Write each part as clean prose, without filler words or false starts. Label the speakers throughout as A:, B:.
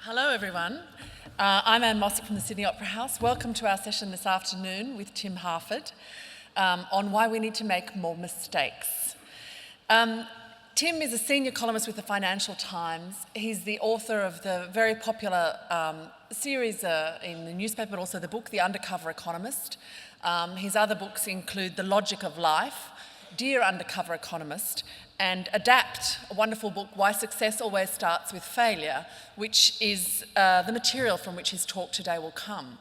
A: Hello everyone. I'm Anne Mossick from the Sydney Opera House. Welcome to our session this afternoon with Tim Harford on why we need to make more mistakes. Tim is a senior columnist with the Financial Times. He's the author of the very popular series in the newspaper, but also the book, The Undercover Economist. His other books include The Logic of Life, Dear Undercover Economist, and Adapt, a wonderful book, Why Success Always Starts with Failure, which is the material from which his talk today will come.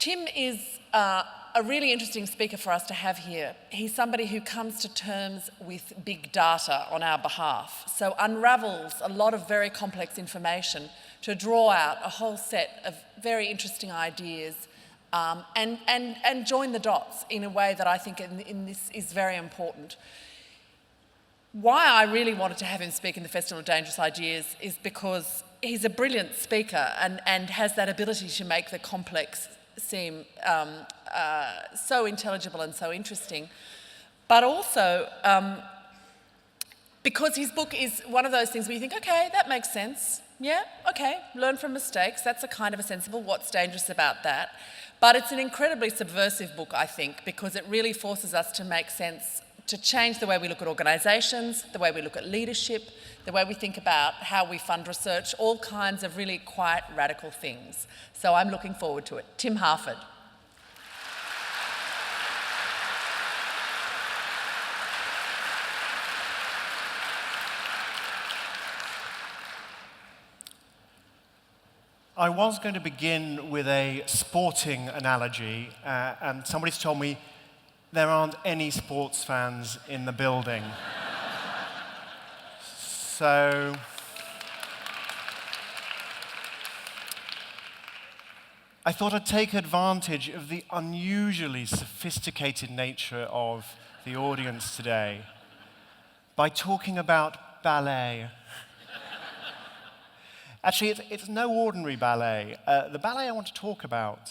A: Tim is a really interesting speaker for us to have here. He's somebody who comes to terms with big data on our behalf, so unravels a lot of very complex information to draw out a whole set of very interesting ideas and join the dots in a way that I think in this is very important. Why I really wanted to have him speak in the Festival of Dangerous Ideas is because he's a brilliant speaker and has that ability to make the complex seem so intelligible and so interesting. But also, because his book is one of those things where you think, okay, that makes sense. Yeah, okay, learn from mistakes. That's a kind of a sensible, what's dangerous about that? But it's an incredibly subversive book, I think, because it really forces us to make sense, to change the way we look at organisations, the way we look at leadership, the way we think about how we fund research, all kinds of really quite radical things. So I'm looking forward to it. Tim Harford.
B: I was going to begin with a sporting analogy, and somebody's told me there aren't any sports fans in the building. So I thought I'd take advantage of the unusually sophisticated nature of the audience today by talking about ballet. Actually, it's no ordinary ballet. The ballet I want to talk about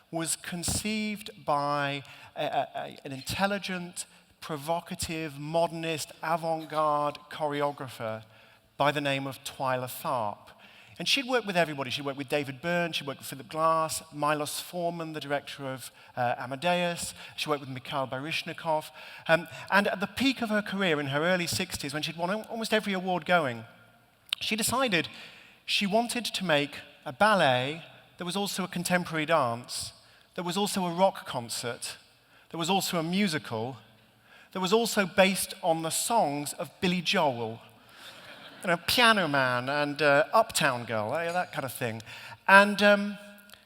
B: was conceived by an intelligent, provocative, modernist, avant-garde choreographer by the name of Twyla Tharp. And she'd worked with everybody. She worked with David Byrne, she worked with Philip Glass, Milos Forman, the director of Amadeus, she worked with Mikhail Baryshnikov. And at the peak of her career in her early 60s, when she'd won almost every award going, she decided she wanted to make a ballet that was also a contemporary dance, that was also a rock concert, that was also a musical, that was also based on the songs of Billy Joel, Piano Man and Uptown Girl, that kind of thing. And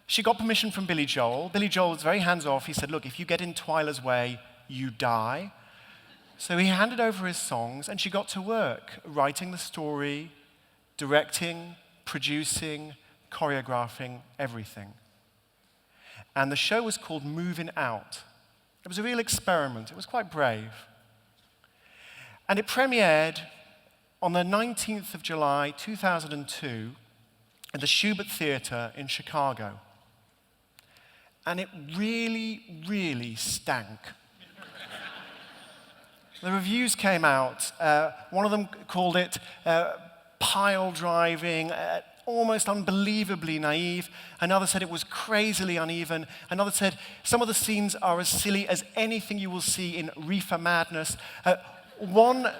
B: she got permission from Billy Joel. Billy Joel was very hands-off. He said, look, if you get in Twyla's way, you die. So he handed over his songs, and she got to work, writing the story, directing, producing, choreographing, everything. And the show was called Moving Out. It was a real experiment. It was quite brave. And it premiered on the 19th of July, 2002, at the Schubert Theatre in Chicago. And it really, really stank. The reviews came out. One of them called it pile driving, almost unbelievably naive. Another said it was crazily uneven. Another said some of the scenes are as silly as anything you will see in Reefer Madness. One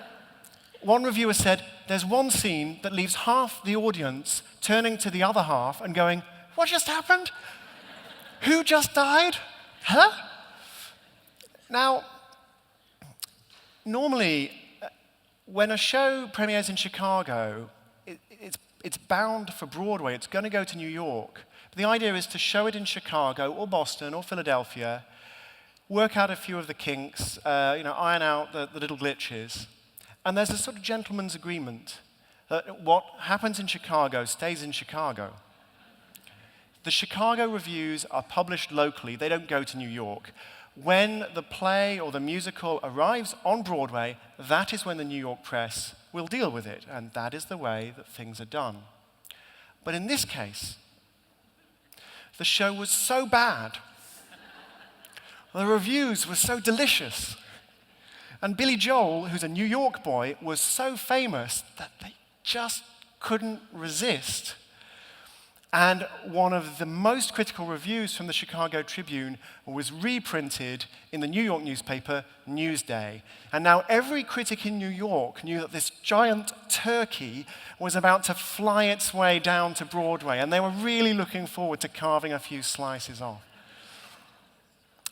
B: reviewer said there's one scene that leaves half the audience turning to the other half and going, what just happened? Who just died? Huh? Now, normally, when a show premieres in Chicago, it's bound for Broadway. It's going to go to New York. But the idea is to show it in Chicago or Boston or Philadelphia, work out a few of the kinks, iron out the little glitches. And there's a sort of gentleman's agreement that what happens in Chicago stays in Chicago. The Chicago reviews are published locally. They don't go to New York. When the play or the musical arrives on Broadway, that is when the New York press will deal with it, and that is the way that things are done. But in this case, the show was so bad, the reviews were so delicious, and Billy Joel, who's a New York boy, was so famous that they just couldn't resist And one of the most critical reviews from the Chicago Tribune was reprinted in the New York newspaper, Newsday. And now every critic in New York knew that this giant turkey was about to fly its way down to Broadway, and they were really looking forward to carving a few slices off.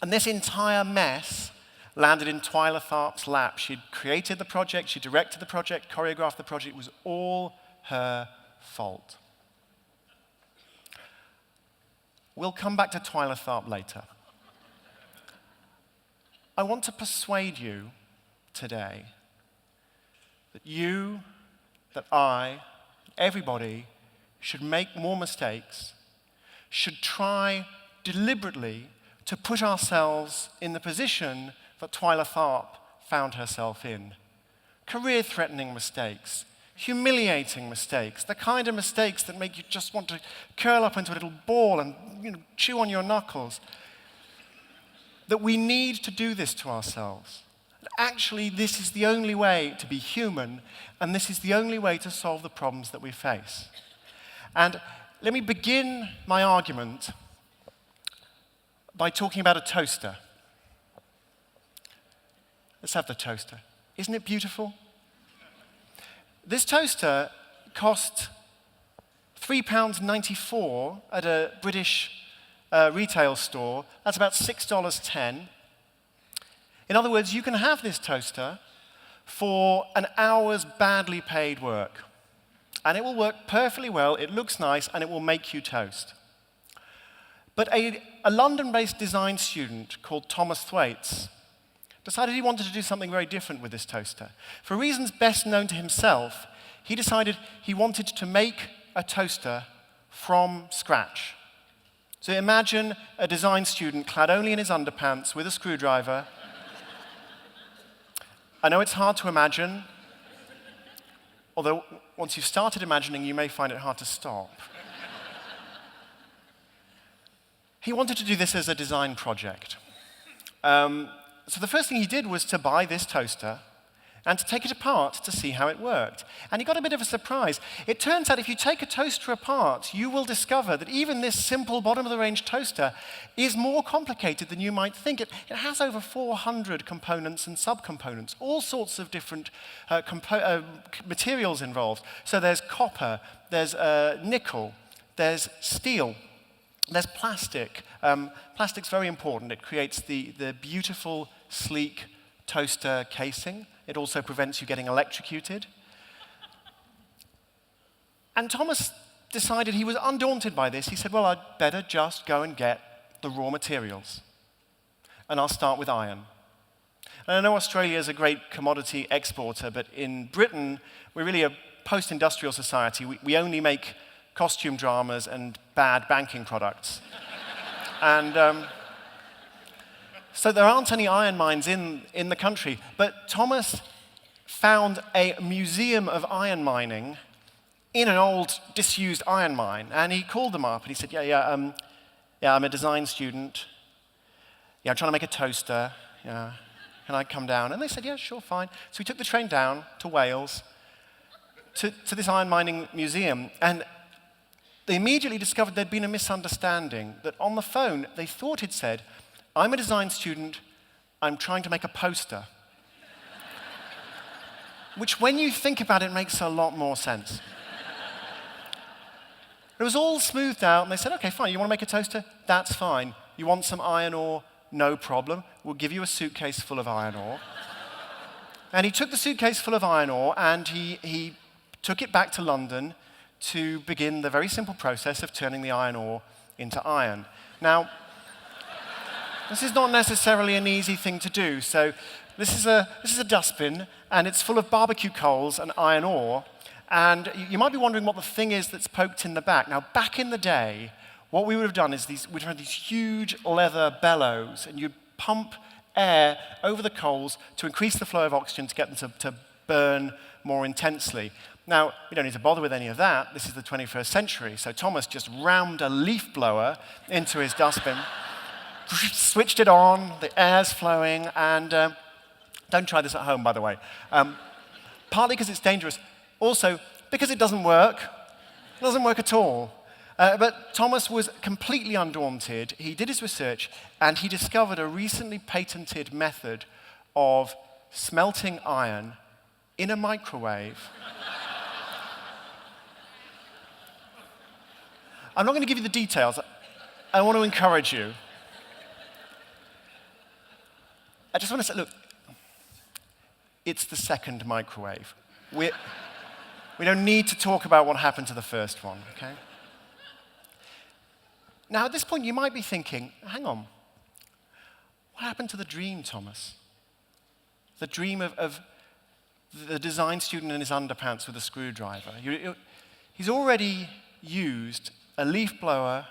B: And this entire mess landed in Twyla Tharp's lap. She'd created the project, she directed the project, choreographed the project. It was all her fault. We'll come back to Twyla Tharp later. I want to persuade you today that you, that I, everybody should make more mistakes, should try deliberately to put ourselves in the position that Twyla Tharp found herself in. Career-threatening mistakes, humiliating mistakes, the kind of mistakes that make you just want to curl up into a little ball and chew on your knuckles. That we need to do this to ourselves. Actually, this is the only way to be human, and this is the only way to solve the problems that we face. And let me begin my argument by talking about a toaster. Let's have the toaster. Isn't it beautiful? This toaster cost £3.94 at a British retail store. That's about $6.10. In other words, you can have this toaster for an hour's badly paid work. And it will work perfectly well, it looks nice, and it will make you toast. But a London-based design student called Thomas Thwaites decided he wanted to do something very different with this toaster. For reasons best known to himself, he decided he wanted to make a toaster from scratch. So imagine a design student clad only in his underpants with a screwdriver. I know it's hard to imagine, although once you've started imagining, you may find it hard to stop. He wanted to do this as a design project. So the first thing he did was to buy this toaster and to take it apart to see how it worked. And he got a bit of a surprise. It turns out if you take a toaster apart, you will discover that even this simple bottom-of-the-range toaster is more complicated than you might think. It has over 400 components and subcomponents, all sorts of different materials involved. So there's copper, there's nickel, there's steel, there's plastic. Plastic's very important. It creates the beautiful, sleek toaster casing. It also prevents you getting electrocuted. And Thomas decided he was undaunted by this. He said, well, I'd better just go and get the raw materials. And I'll start with iron. And I know Australia is a great commodity exporter, but in Britain, we're really a post-industrial society. We only make costume dramas and bad banking products. And so there aren't any iron mines in the country. But Thomas found a museum of iron mining in an old, disused iron mine. And he called them up and he said, yeah, I'm a design student. Yeah, I'm trying to make a toaster. Yeah, can I come down? And they said, yeah, sure, fine. So he took the train down to Wales to this iron mining museum. And they immediately discovered there'd been a misunderstanding, that on the phone, they thought it said, I'm a design student, I'm trying to make a poster. Which, when you think about it, makes a lot more sense. It was all smoothed out, and they said, okay, fine, you want to make a toaster? That's fine. You want some iron ore? No problem. We'll give you a suitcase full of iron ore. And he took the suitcase full of iron ore, and he took it back to London to begin the very simple process of turning the iron ore into iron. Now, this is not necessarily an easy thing to do. So this is a dustbin, and it's full of barbecue coals and iron ore. And you might be wondering what the thing is that's poked in the back. Now, back in the day, what we would have done is we'd have these huge leather bellows, and you'd pump air over the coals to increase the flow of oxygen to get them to burn more intensely. Now, we don't need to bother with any of that. This is the 21st century. So Thomas just rammed a leaf blower into his dustbin, switched it on, the air's flowing, and don't try this at home, by the way. Partly because it's dangerous, also because it doesn't work. It doesn't work at all. But Thomas was completely undaunted. He did his research, and he discovered a recently patented method of smelting iron in a microwave. I'm not going to give you the details. I want to encourage you. I just want to say, look, it's the second microwave. We don't need to talk about what happened to the first one, okay? Now, at this point, you might be thinking, hang on, what happened to the dream, Thomas? The dream of the design student in his underpants with a screwdriver. He's already used a leaf blower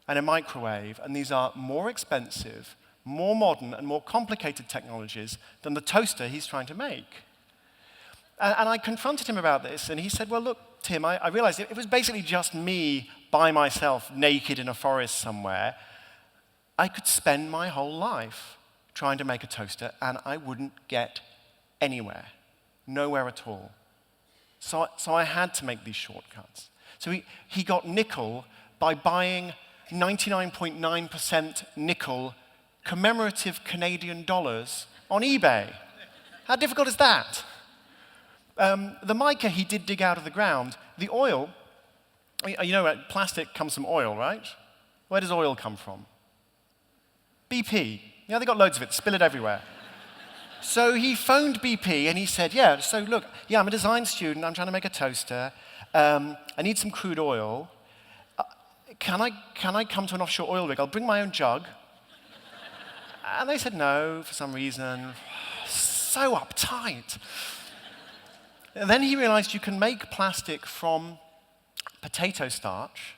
B: and a microwave, and these are more expensive, more modern, and more complicated technologies than the toaster he's trying to make. And I confronted him about this, and he said, well, look, Tim, I realized it was basically just me by myself, naked in a forest somewhere. I could spend my whole life trying to make a toaster, and I wouldn't get anywhere, nowhere at all. So I had to make these shortcuts. So he got nickel by buying 99.9% nickel commemorative Canadian dollars on eBay. How difficult is that? The mica he did dig out of the ground. The oil, you know, plastic comes from oil, right? Where does oil come from? BP. Yeah, they got loads of it, spill it everywhere. So he phoned BP and he said, yeah, so look, yeah, I'm a design student, I'm trying to make a toaster. I need some crude oil. Can I come to an offshore oil rig? I'll bring my own jug. And they said no, for some reason. So uptight. And then he realized you can make plastic from potato starch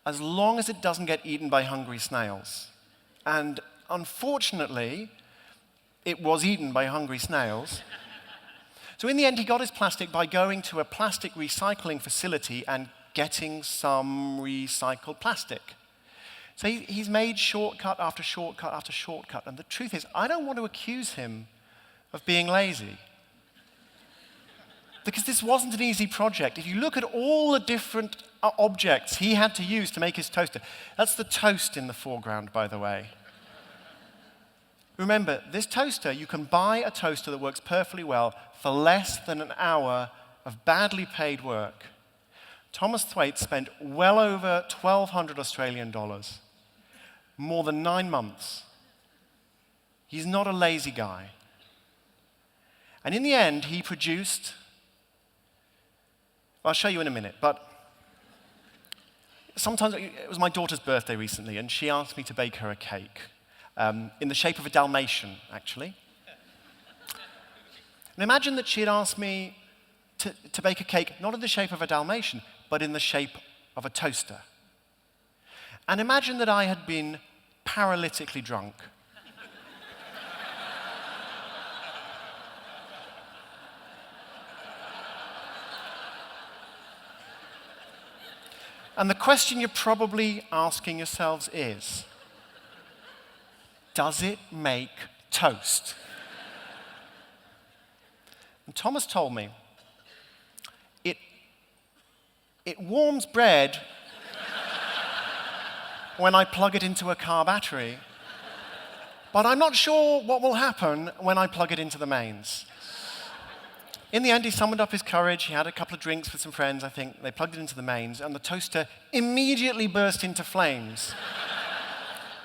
B: as long as it doesn't get eaten by hungry snails. And unfortunately, it was eaten by hungry snails. So in the end, he got his plastic by going to a plastic recycling facility and getting some recycled plastic. So he's made shortcut after shortcut after shortcut. And the truth is, I don't want to accuse him of being lazy. Because this wasn't an easy project. If you look at all the different objects he had to use to make his toaster, that's the toast in the foreground, by the way. Remember, this toaster, you can buy a toaster that works perfectly well for less than an hour of badly paid work. Thomas Thwaites spent well over 1,200 Australian dollars, more than 9 months. He's not a lazy guy. And in the end, he produced, I'll show you in a minute, but sometimes, it was my daughter's birthday recently, and she asked me to bake her a cake, in the shape of a Dalmatian, actually. And imagine that she had asked me to bake a cake, not in the shape of a Dalmatian, but in the shape of a toaster. And imagine that I had been paralytically drunk. And the question you're probably asking yourselves is, does it make toast? And Thomas told me, it warms bread when I plug it into a car battery, but I'm not sure what will happen when I plug it into the mains. In the end, he summoned up his courage. He had a couple of drinks with some friends, I think. They plugged it into the mains, and the toaster immediately burst into flames,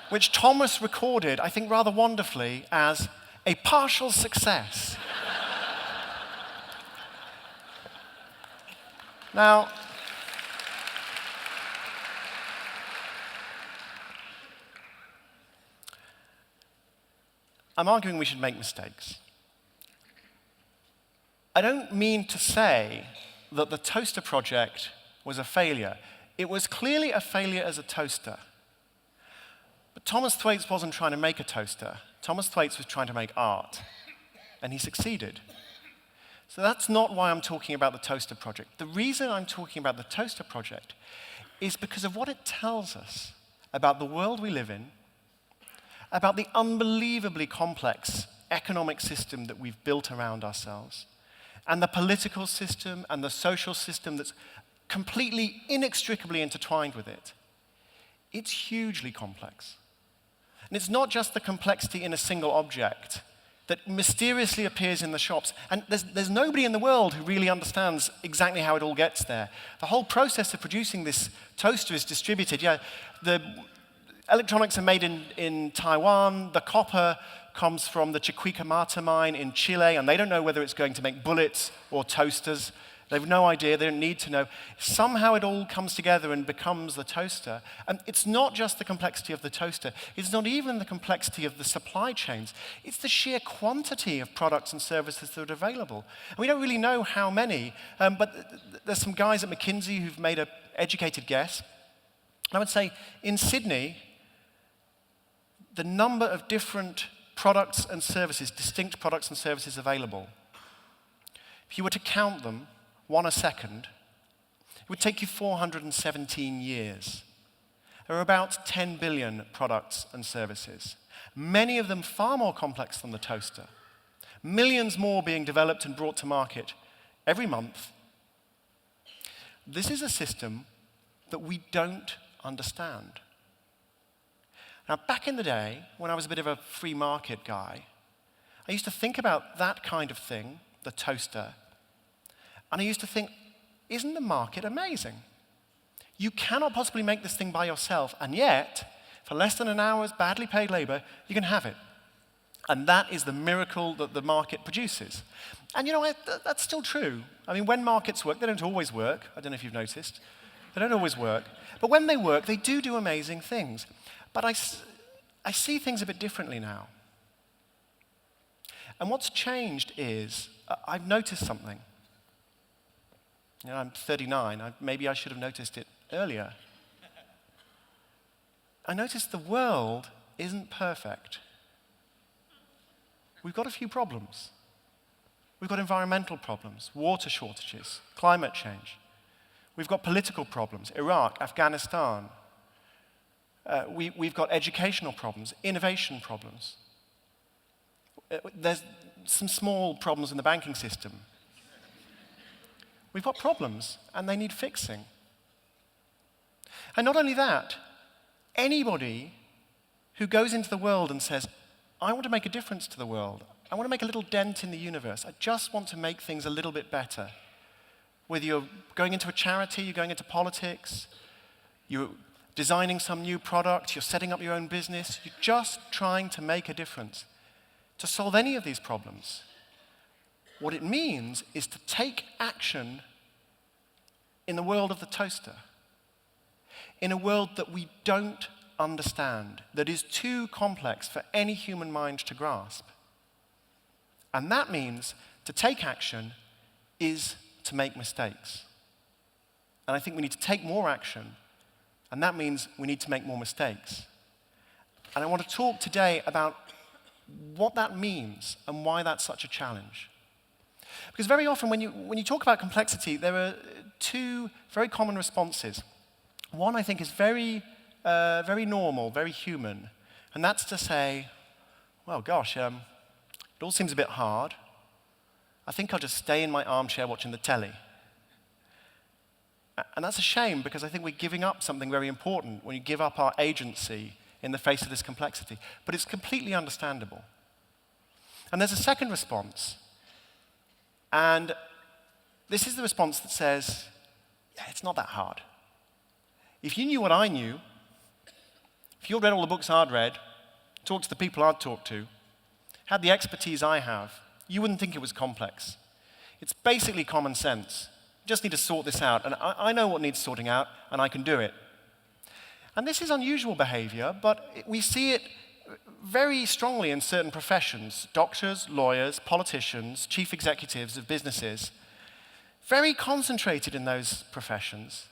B: which Thomas recorded, I think rather wonderfully, as a partial success. Now, I'm arguing we should make mistakes. I don't mean to say that the toaster project was a failure. It was clearly a failure as a toaster. But Thomas Thwaites wasn't trying to make a toaster. Thomas Thwaites was trying to make art, and he succeeded. So that's not why I'm talking about the toaster project. The reason I'm talking about the toaster project is because of what it tells us about the world we live in, about the unbelievably complex economic system that we've built around ourselves, and the political system and the social system that's completely inextricably intertwined with it, it's hugely complex. And it's not just the complexity in a single object that mysteriously appears in the shops. And there's nobody in the world who really understands exactly how it all gets there. The whole process of producing this toaster is distributed. Yeah, the electronics are made in Taiwan. The copper comes from the Chuquicamata mine in Chile, and they don't know whether it's going to make bullets or toasters. They have no idea, they don't need to know. Somehow it all comes together and becomes the toaster. And it's not just the complexity of the toaster. It's not even the complexity of the supply chains. It's the sheer quantity of products and services that are available. And we don't really know how many, but there's some guys at McKinsey who've made an educated guess. I would say in Sydney, the number of different products and services, distinct products and services available, if you were to count them, one a second, it would take you 417 years. There are about 10 billion products and services, many of them far more complex than the toaster. Millions more being developed and brought to market every month. This is a system that we don't understand. Now, back in the day, when I was a bit of a free market guy, I used to think about that kind of thing, the toaster, and I used to think, isn't the market amazing? You cannot possibly make this thing by yourself, and yet, for less than an hour's badly paid labor, you can have it. And that is the miracle that the market produces. And you know, that's still true. I mean, when markets work, they don't always work. I don't know if you've noticed. They don't always work. But when they work, they do amazing things. But I see things a bit differently now. And what's changed is, I've noticed something. You know, I'm 39. Maybe I should have noticed it earlier. I noticed the world isn't perfect. We've got a few problems. We've got environmental problems, water shortages, climate change. We've got political problems, Iraq, Afghanistan. We've got educational problems, innovation problems. There's some small problems in the banking system. We've got problems, and they need fixing. And not only that, anybody who goes into the world and says, I want to make a difference to the world, I want to make a little dent in the universe, I just want to make things a little bit better. Whether you're going into a charity, you're going into politics, you're designing some new product, you're setting up your own business, you're just trying to make a difference. To solve any of these problems, what it means is to take action in the world of the toaster, in a world that we don't understand, that is too complex for any human mind to grasp. And that means to take action is to make mistakes. And I think we need to take more action, and that means we need to make more mistakes. And I want to talk today about what that means and why that's such a challenge. Because very often when you talk about complexity, there are two very common responses. One I think is very normal, very human, and that's to say, well, gosh, it all seems a bit hard. I think I'll just stay in my armchair watching the telly. And that's a shame, because I think we're giving up something very important when you give up our agency in the face of this complexity. But it's completely understandable. And there's a second response. And this is the response that says, yeah, it's not that hard. If you knew what I knew, if you'd read all the books I'd read, talked to the people I'd talked to, had the expertise I have, you wouldn't think it was complex. It's basically common sense. You just need to sort this out. And I know what needs sorting out, and I can do it. And this is unusual behavior, but we see it very strongly in certain professions. Doctors, lawyers, politicians, chief executives of businesses, very concentrated in those professions.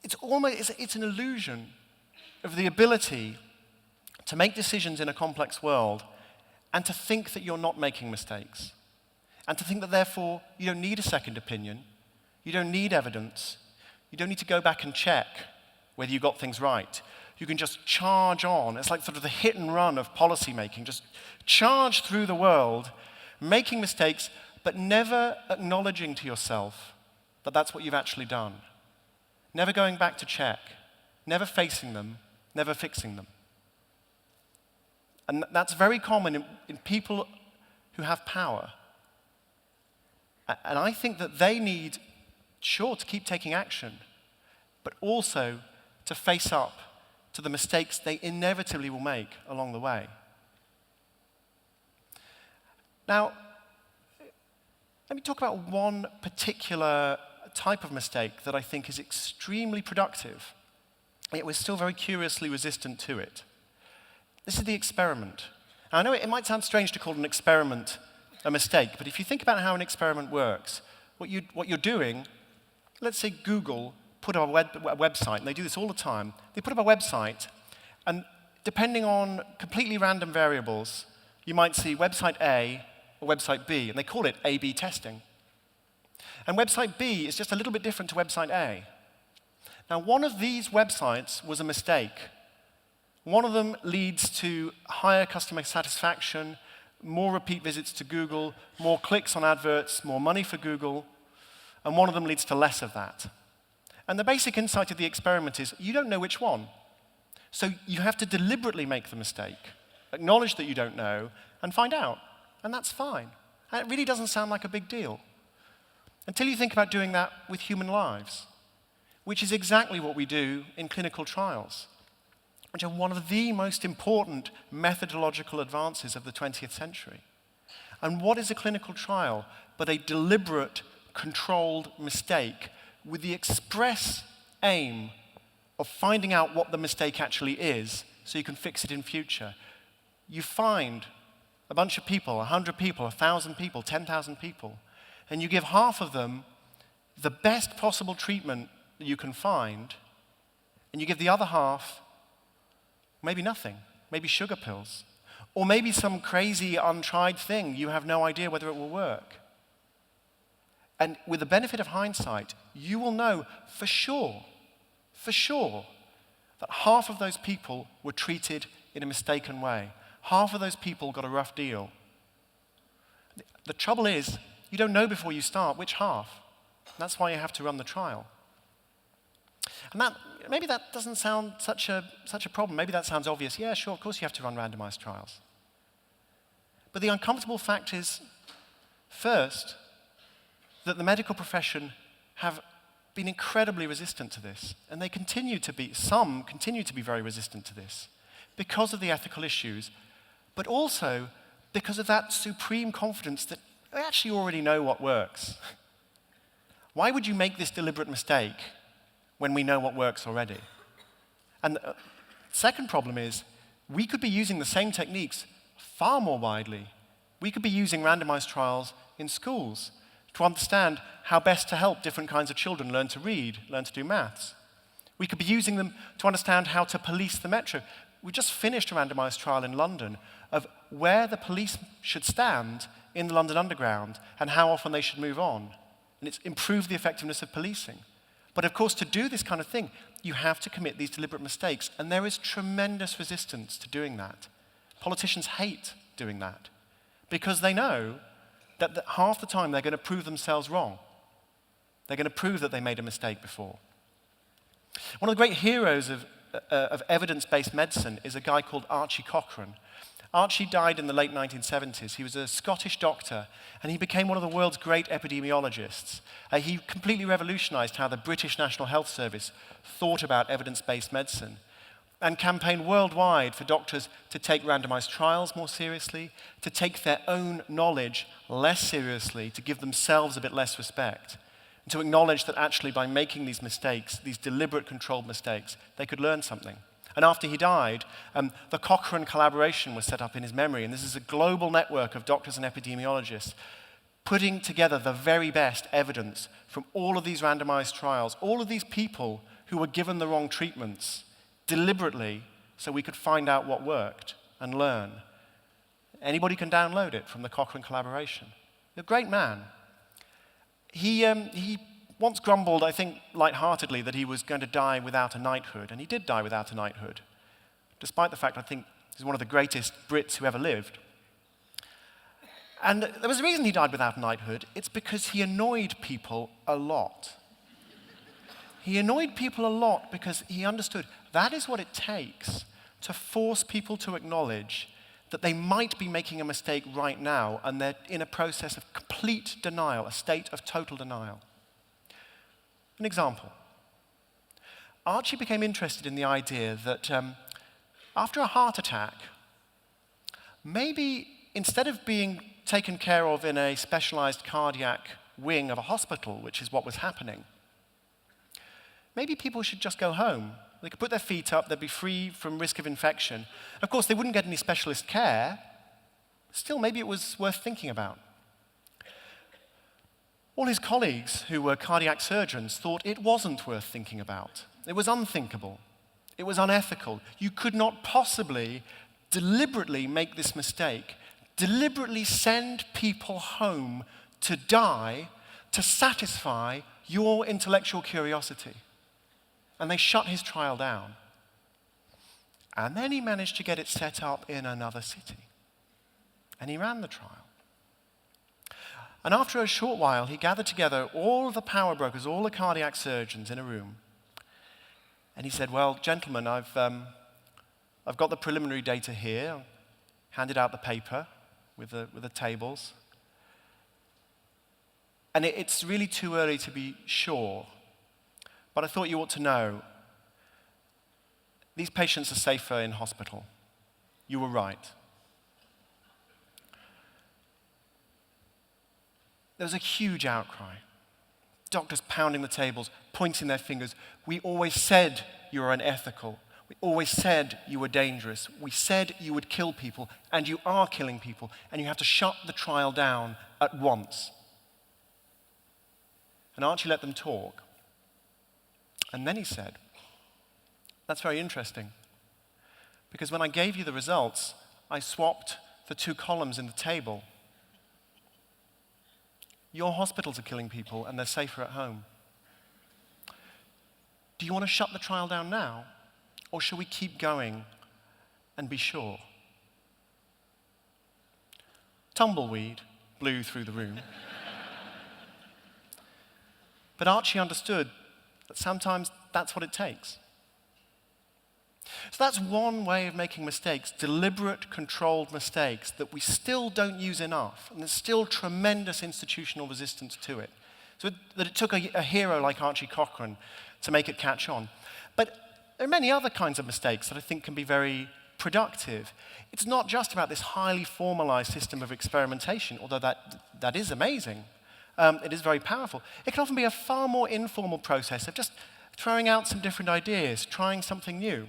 B: It's an illusion of the ability to make decisions in a complex world and to think that you're not making mistakes. And to think that, therefore, you don't need a second opinion, you don't need evidence, you don't need to go back and check whether you got things right. You can just charge on. It's like sort of the hit and run of policy making. Just charge through the world, making mistakes, but never acknowledging to yourself that that's what you've actually done. Never going back to check, never facing them, never fixing them. And that's very common in people who have power. And I think that they need, sure, to keep taking action, but also to face up to the mistakes they inevitably will make along the way. Now, let me talk about one particular type of mistake that I think is extremely productive, yet we're still very curiously resistant to it. This is the experiment. Now, I know it might sound strange to call an experiment a mistake, but if you think about how an experiment works, what you're doing, let's say Google put up a website, and they do this all the time. They put up a website, and depending on completely random variables, you might see website A or website B, and they call it A/B testing. And website B is just a little bit different to website A. Now, one of these websites was a mistake. One of them leads to higher customer satisfaction, more repeat visits to Google, more clicks on adverts, more money for Google, and one of them leads to less of that. And the basic insight of the experiment is you don't know which one. So you have to deliberately make the mistake, acknowledge that you don't know, and find out. And that's fine. And it really doesn't sound like a big deal. Until you think about doing that with human lives, which is exactly what we do in clinical trials, which are one of the most important methodological advances of the 20th century. And what is a clinical trial but a deliberate, controlled mistake with the express aim of finding out what the mistake actually is so you can fix it in future? You find a bunch of people, 100 people, 1,000 people, 10,000 people, and you give half of them the best possible treatment that you can find, and you give the other half maybe nothing, maybe sugar pills, or maybe some crazy untried thing you have no idea whether it will work. And with the benefit of hindsight, you will know for sure, that half of those people were treated in a mistaken way. Half of those people got a rough deal. The trouble is, you don't know before you start which half. That's why you have to run the trial. And maybe that doesn't sound such a problem. Maybe that sounds obvious. Yeah, sure, of course you have to run randomized trials. But the uncomfortable fact is, first, that the medical profession have been incredibly resistant to this, and some continue to be very resistant to this because of the ethical issues, but also because of that supreme confidence that they actually already know what works. Why would you make this deliberate mistake when we know what works already? And the second problem is, we could be using the same techniques far more widely. We could be using randomized trials in schools to understand how best to help different kinds of children learn to read, learn to do maths. We could be using them to understand how to police the metro. We just finished a randomized trial in London of where the police should stand in the London Underground and how often they should move on. And it's improved the effectiveness of policing. But of course, to do this kind of thing, you have to commit these deliberate mistakes, and there is tremendous resistance to doing that. Politicians hate doing that because they know that half the time they're going to prove themselves wrong. They're going to prove that they made a mistake before. One of the great heroes of evidence-based medicine is a guy called Archie Cochrane. Archie died in the late 1970s. He was a Scottish doctor, and he became one of the world's great epidemiologists. He completely revolutionized how the British National Health Service thought about evidence-based medicine and campaigned worldwide for doctors to take randomized trials more seriously, to take their own knowledge less seriously, to give themselves a bit less respect, and to acknowledge that actually by making these mistakes, these deliberate controlled mistakes, they could learn something. And after he died, the Cochrane collaboration was set up in his memory, and this is a global network of doctors and epidemiologists putting together the very best evidence from all of these randomized trials, all of these people who were given the wrong treatments deliberately so we could find out what worked and learn. Anybody can download it from the Cochrane collaboration. A great man. He once grumbled, I think lightheartedly, that he was going to die without a knighthood, and he did die without a knighthood, despite the fact I think he's one of the greatest Brits who ever lived. And there was a reason he died without knighthood. It's because he annoyed people a lot. He annoyed people a lot because he understood that is what it takes to force people to acknowledge that they might be making a mistake right now and they're in a process of complete denial, a state of total denial. An example. Archie became interested in the idea that after a heart attack, maybe instead of being taken care of in a specialized cardiac wing of a hospital, which is what was happening, maybe people should just go home. They could put their feet up, they'd be free from risk of infection. Of course, they wouldn't get any specialist care. Still, maybe it was worth thinking about. All his colleagues who were cardiac surgeons thought it wasn't worth thinking about. It was unthinkable. It was unethical. You could not possibly deliberately make this mistake, deliberately send people home to die to satisfy your intellectual curiosity. And they shut his trial down. And then he managed to get it set up in another city. And he ran the trial. And after a short while, he gathered together all the power brokers, all the cardiac surgeons in a room. And he said, well, gentlemen, I've got the preliminary data here. Handed out the paper with the tables. And it's really too early to be sure. But I thought you ought to know, these patients are safer in hospital. You were right. There was a huge outcry. Doctors pounding the tables, pointing their fingers. We always said you were unethical. We always said you were dangerous. We said you would kill people, and you are killing people, and you have to shut the trial down at once. And Archie let them talk. And then he said, that's very interesting, because when I gave you the results, I swapped the two columns in the table. Your hospitals are killing people and they're safer at home. Do you want to shut the trial down now, or shall we keep going and be sure? Tumbleweed blew through the room. But Archie understood that sometimes that's what it takes. So that's one way of making mistakes, deliberate, controlled mistakes that we still don't use enough, and there's still tremendous institutional resistance to it. So that it took a hero like Archie Cochrane to make it catch on. But there are many other kinds of mistakes that I think can be very productive. It's not just about this highly formalized system of experimentation, although that is amazing. It is very powerful. It can often be a far more informal process of just throwing out some different ideas, trying something new.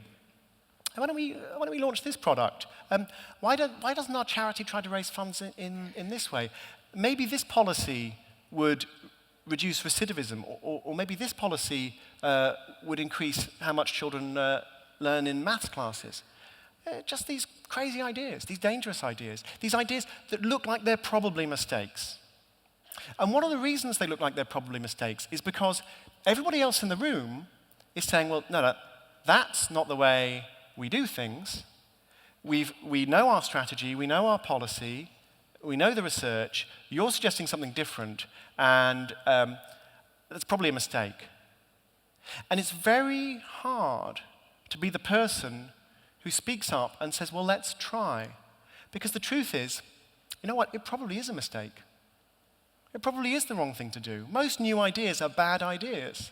B: Why don't we launch this product? Why doesn't our charity try to raise funds in this way? Maybe this policy would reduce recidivism, or maybe this policy would increase how much children learn in maths classes. Just these crazy ideas, these dangerous ideas, these ideas that look like they're probably mistakes. And one of the reasons they look like they're probably mistakes is because everybody else in the room is saying, well, no, that's not the way we do things. We know our strategy, we know our policy, we know the research, you're suggesting something different, and that's probably a mistake. And it's very hard to be the person who speaks up and says, well, let's try. Because the truth is, you know what, it probably is a mistake. It probably is the wrong thing to do. Most new ideas are bad ideas.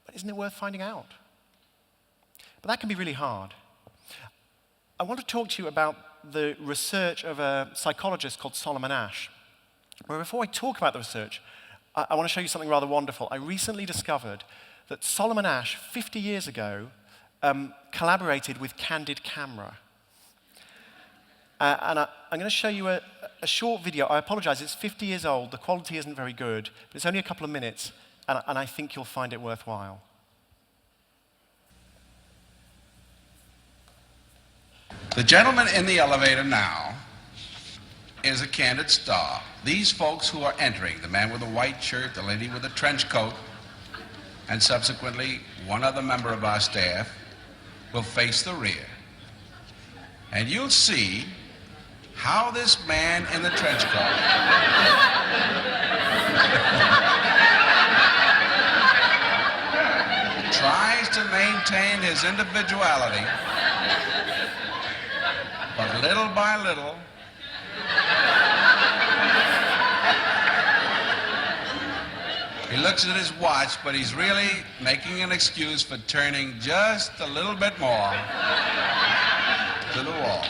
B: But isn't it worth finding out? But that can be really hard. I want to talk to you about the research of a psychologist called Solomon Asch. But before I talk about the research, I want to show you something rather wonderful. I recently discovered that Solomon Asch, 50 years ago, collaborated with Candid Camera. And I'm going to show you a short video. I apologize, it's 50 years old. The quality isn't very good, but it's only a couple of minutes, and I think you'll find it worthwhile.
C: The gentleman in the elevator now is a candid star. These folks who are entering, the man with the white shirt, the lady with the trench coat, and subsequently one other member of our staff, will face the rear. And you'll see how this man in the trench coat tries to maintain his individuality, but little by little, he looks at his watch, but he's really making an excuse for turning just a little bit more to the wall.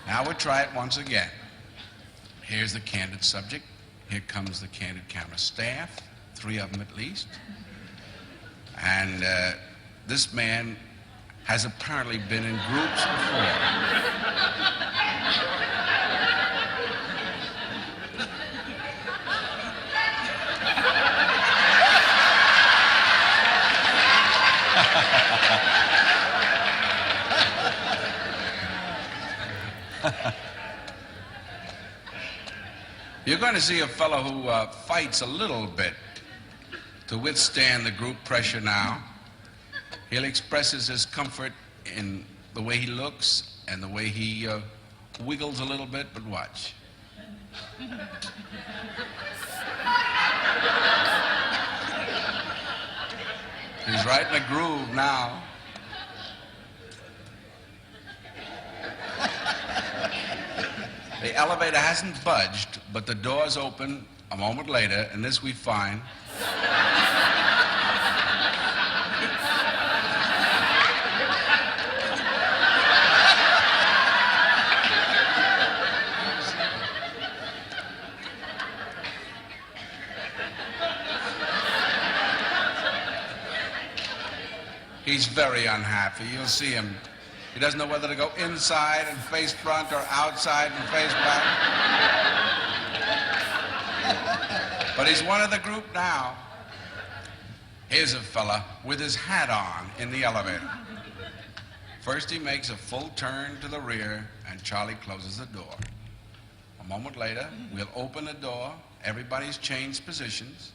C: Now we'll try it once again. Here's the candid subject. Here comes the candid camera staff, 3 of them at least. And this man has apparently been in groups before. You're going to see a fellow who fights a little bit to withstand the group pressure now. He'll express his discomfort in the way he looks and the way he wiggles a little bit, but watch. He's right in a groove now. The elevator hasn't budged, but the doors open a moment later, and this we find. He's very unhappy. You'll see him. He doesn't know whether to go inside and face front or outside and face back. But he's one of the group now. Here's a fella with his hat on in the elevator. First he makes a full turn to the rear and Charlie closes the door. A moment later, we'll open the door. Everybody's changed positions.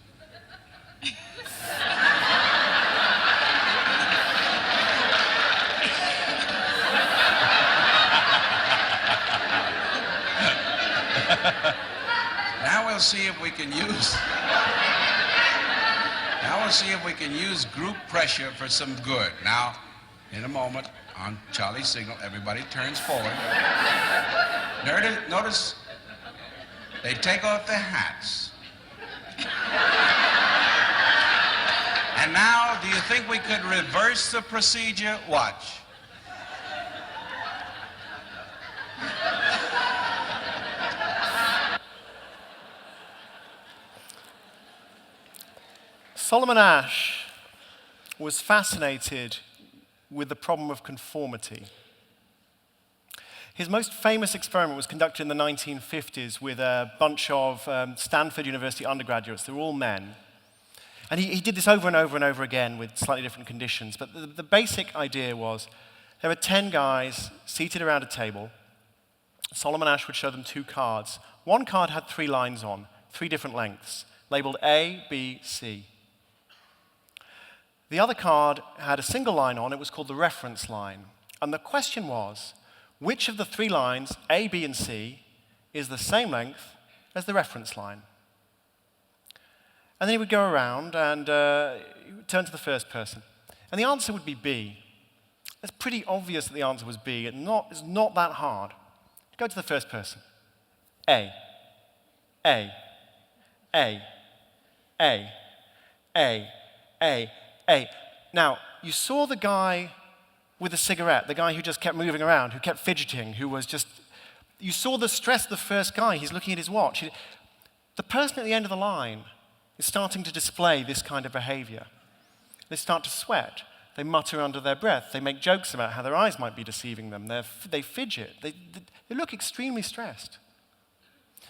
C: Now we'll see if we can use group pressure for some good. Now, in a moment, on Charlie's signal, everybody turns forward. Notice they take off their hats. And now, do you think we could reverse the procedure? Watch.
B: Solomon Asch was fascinated with the problem of conformity. His most famous experiment was conducted in the 1950s with a bunch of Stanford University undergraduates. They were all men. And he did this over and over and over again with slightly different conditions. But the basic idea was there were 10 guys seated around a table. Solomon Asch would show them 2 cards. One card had 3 lines on, 3 different lengths, labeled A, B, C. The other card had a single line on. It was called the reference line. And the question was, which of the 3 lines, A, B, and C, is the same length as the reference line? And then he would go around and turn to the first person. And the answer would be B. It's pretty obvious that the answer was B. It's not that hard. Go to the first person. A. A. A. A. A. A. A. Now, you saw the guy with the cigarette, the guy who just kept moving around, who kept fidgeting, who was just... You saw the stress of the first guy. He's looking at his watch. The person at the end of the line is starting to display this kind of behavior. They start to sweat. They mutter under their breath. They make jokes about how their eyes might be deceiving them. They fidget. They look extremely stressed.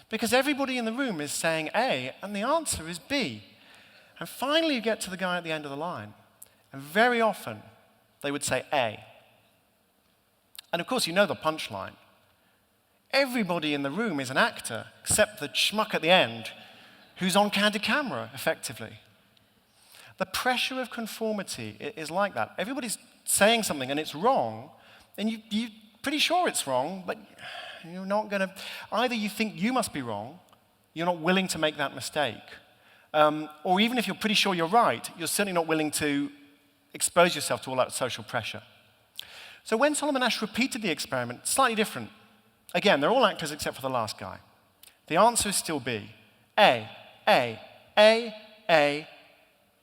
B: Because everybody in the room is saying A, and the answer is B. And finally, you get to the guy at the end of the line. And very often, they would say A. And of course, you know the punchline. Everybody in the room is an actor, except the schmuck at the end, who's on candid camera, effectively. The pressure of conformity is like that. Everybody's saying something, and it's wrong, and you're pretty sure it's wrong, but You're not going to, either you think you must be wrong, you're not willing to make that mistake, or even if you're pretty sure you're right, you're certainly not willing to expose yourself to all that social pressure. So when Solomon Asch repeated the experiment, slightly different. Again, they're all actors except for the last guy. The answer is still B. A,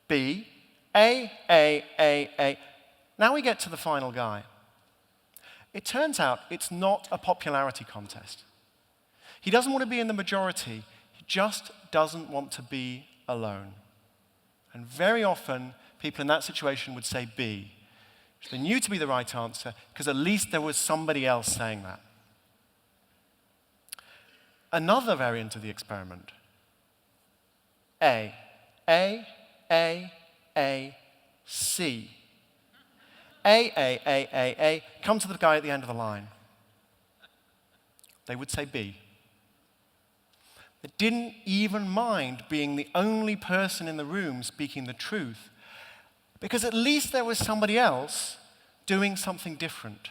B: B, A. Now we get to the final guy. It turns out it's not a popularity contest. He doesn't want to be in the majority. He just doesn't want to be alone. And very often, people in that situation would say B, which they knew to be the right answer, because at least there was somebody else saying that. Another variant of the experiment. A, C. A. Come to the guy at the end of the line. They would say B. They didn't even mind being the only person in the room speaking the truth, because at least there was somebody else doing something different.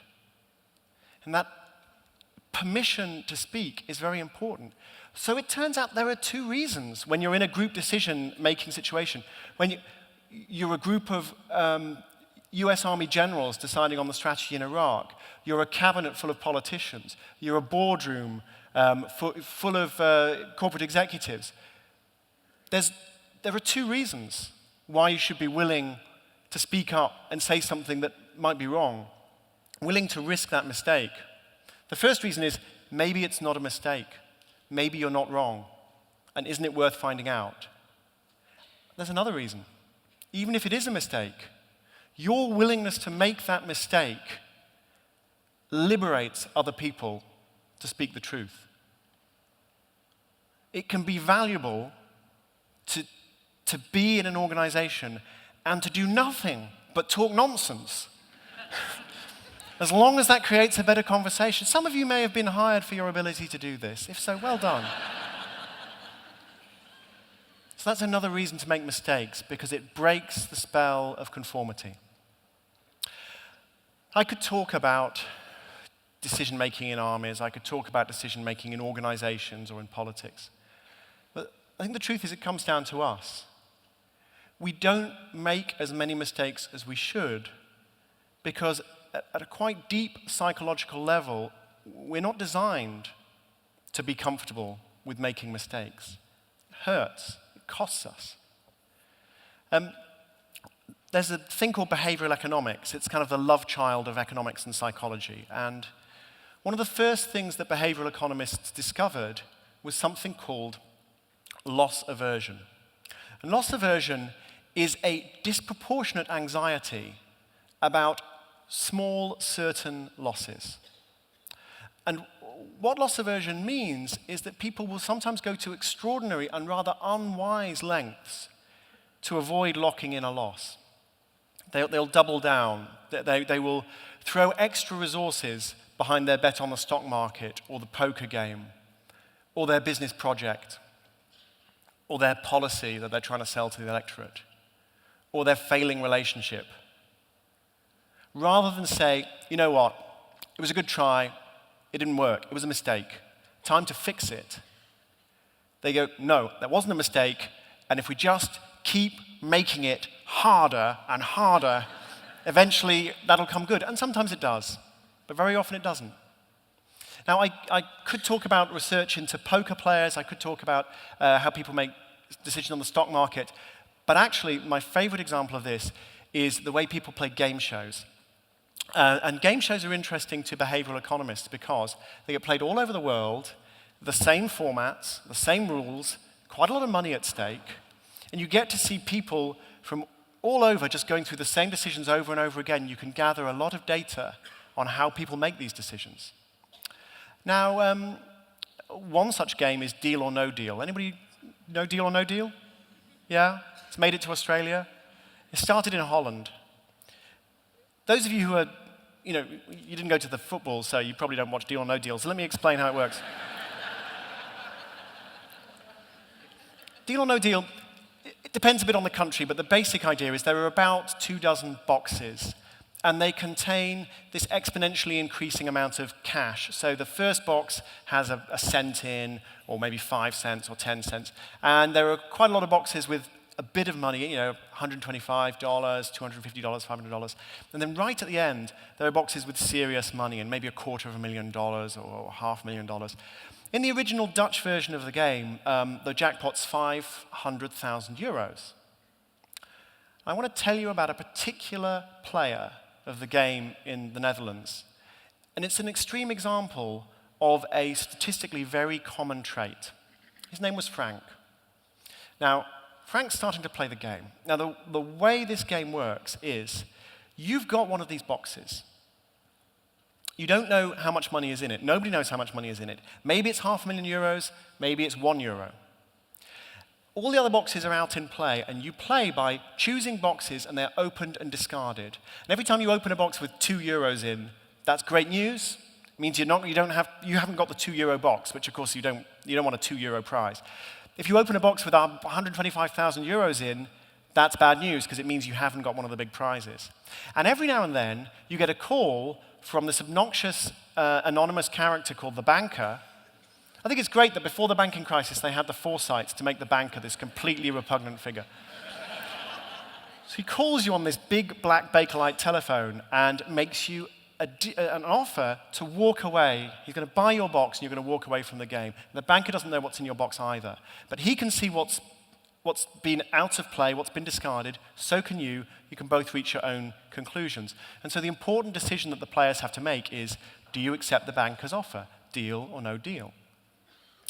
B: And that permission to speak is very important. So it turns out there are two reasons when you're in a group decision-making situation. When you're a group of US Army generals deciding on the strategy in Iraq, you're a cabinet full of politicians, you're a boardroom full of corporate executives. There are two reasons why you should be willing to speak up and say something that might be wrong, willing to risk that mistake. The first reason is maybe it's not a mistake. Maybe you're not wrong. And isn't it worth finding out? There's another reason. Even if it is a mistake, your willingness to make that mistake liberates other people to speak the truth. It can be valuable to be in an organization and to do nothing but talk nonsense. As long as that creates a better conversation. Some of you may have been hired for your ability to do this. If so, well done. So that's another reason to make mistakes, because it breaks the spell of conformity. I could talk about decision-making in armies. I could talk about decision-making in organizations or in politics. But I think the truth is it comes down to us. We don't make as many mistakes as we should because at a quite deep psychological level, we're not designed to be comfortable with making mistakes. It hurts. It costs us. There's a thing called behavioral economics. It's kind of the love child of economics and psychology. And one of the first things that behavioral economists discovered was something called loss aversion. And loss aversion is a disproportionate anxiety about small, certain losses. And what loss aversion means is that people will sometimes go to extraordinary and rather unwise lengths to avoid locking in a loss. They'll double down. They will throw extra resources behind their bet on the stock market or the poker game or their business project or their policy that they're trying to sell to the electorate or their failing relationship. Rather than say, you know what, it was a good try, it didn't work, it was a mistake, time to fix it. They go, no, that wasn't a mistake, and if we just keep making it harder and harder, eventually that'll come good. And sometimes it does, but very often it doesn't. Now, I could talk about research into poker players, I could talk about how people make decisions on the stock market, but actually my favorite example of this is the way people play game shows. And game shows are interesting to behavioral economists because they get played all over the world, the same formats, the same rules, quite a lot of money at stake, and you get to see people from all over just going through the same decisions over and over again. You can gather a lot of data on how people make these decisions. Now, one such game is Deal or No Deal. Anybody know Deal or No Deal? Yeah? It's made it to Australia. It started in Holland. Those of you who are, you didn't go to the football, so you probably don't watch Deal or No Deal, so let me explain how it works. Deal or No Deal, it depends a bit on the country, but the basic idea is there are about 24 boxes, and they contain this exponentially increasing amount of cash. So the first box has a cent in, or maybe 5 cents or 10 cents. And there are quite a lot of boxes with a bit of money, $125, $250, $500. And then right at the end, there are boxes with serious money, and maybe $250,000 or $500,000. In the original Dutch version of the game, the jackpot's 500,000 euros. I want to tell you about a particular player of the game in the Netherlands. And it's an extreme example of a statistically very common trait. His name was Frank. Now, Frank's starting to play the game. Now, the way this game works is you've got one of these boxes. You don't know how much money is in it. Nobody knows how much money is in it. Maybe it's €500,000, maybe it's €1. All the other boxes are out in play, and you play by choosing boxes, and they're opened and discarded. And every time you open a box with €2 in, that's great news. It means you haven't got the €2 box, which of course you don't want a €2 prize. If you open a box with 125,000 euros in, that's bad news, because it means you haven't got one of the big prizes. And every now and then, you get a call from this obnoxious, anonymous character called the banker. I think it's great that before the banking crisis, they had the foresight to make the banker this completely repugnant figure. So he calls you on this big black Bakelite telephone and makes you an offer to walk away. He's going to buy your box, and you're going to walk away from the game. The banker doesn't know what's in your box either. But he can see what's been out of play, what's been discarded. So can you. You can both reach your own conclusions. And so the important decision that the players have to make is, do you accept the banker's offer? Deal or no deal?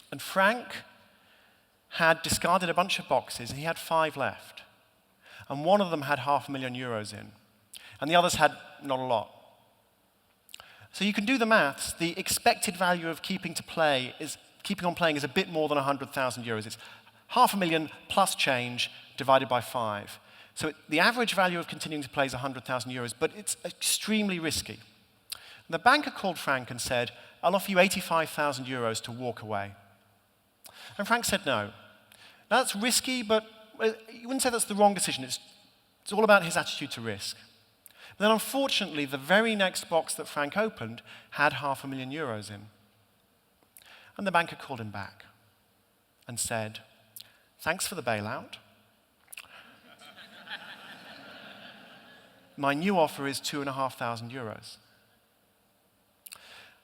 B: And Frank had discarded a bunch of boxes, and he had 5 left. And one of them had €500,000 in. And the others had not a lot. So you can do the maths. The expected value of keeping on playing is a bit more than €100,000. It's $500,000 plus change divided by 5. So the average value of continuing to play is €100,000, but it's extremely risky. And the banker called Frank and said, I'll offer you €85,000 to walk away. And Frank said no. Now that's risky, but you wouldn't say that's the wrong decision. It's all about his attitude to risk. But then unfortunately, the very next box that Frank opened had €500,000 in. And the banker called him back and said, thanks for the bailout. My new offer is €2,500.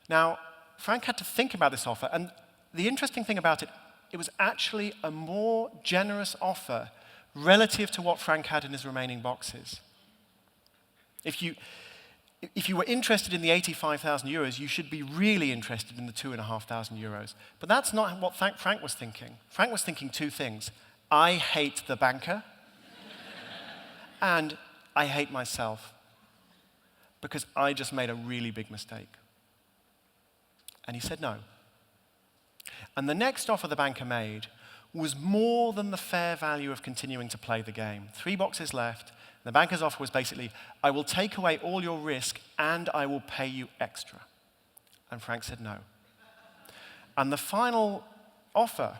B: Now, Frank had to think about this offer, and the interesting thing about it, it was actually a more generous offer relative to what Frank had in his remaining boxes. If you were interested in the €85,000, you should be really interested in the €2,500. But that's not what Frank was thinking. Frank was thinking 2 things. I hate the banker, and I hate myself, because I just made a really big mistake. And he said no. And the next offer the banker made was more than the fair value of continuing to play the game. 3 boxes left. The banker's offer was basically, I will take away all your risk and I will pay you extra. And Frank said no. And the final offer,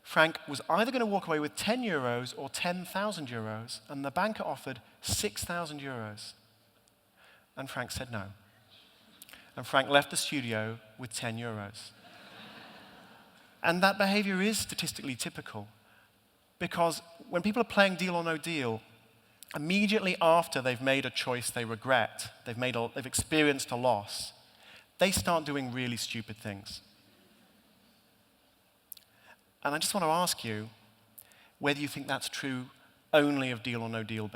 B: Frank was either going to walk away with €10 or €10,000, and the banker offered €6,000. And Frank said no. And Frank left the studio with €10. And that behavior is statistically typical, because when people are playing deal or no deal, immediately after they've made a choice they regret, they've experienced a loss, they start doing really stupid things. And I just want to ask you whether you think that's true only of deal or no deal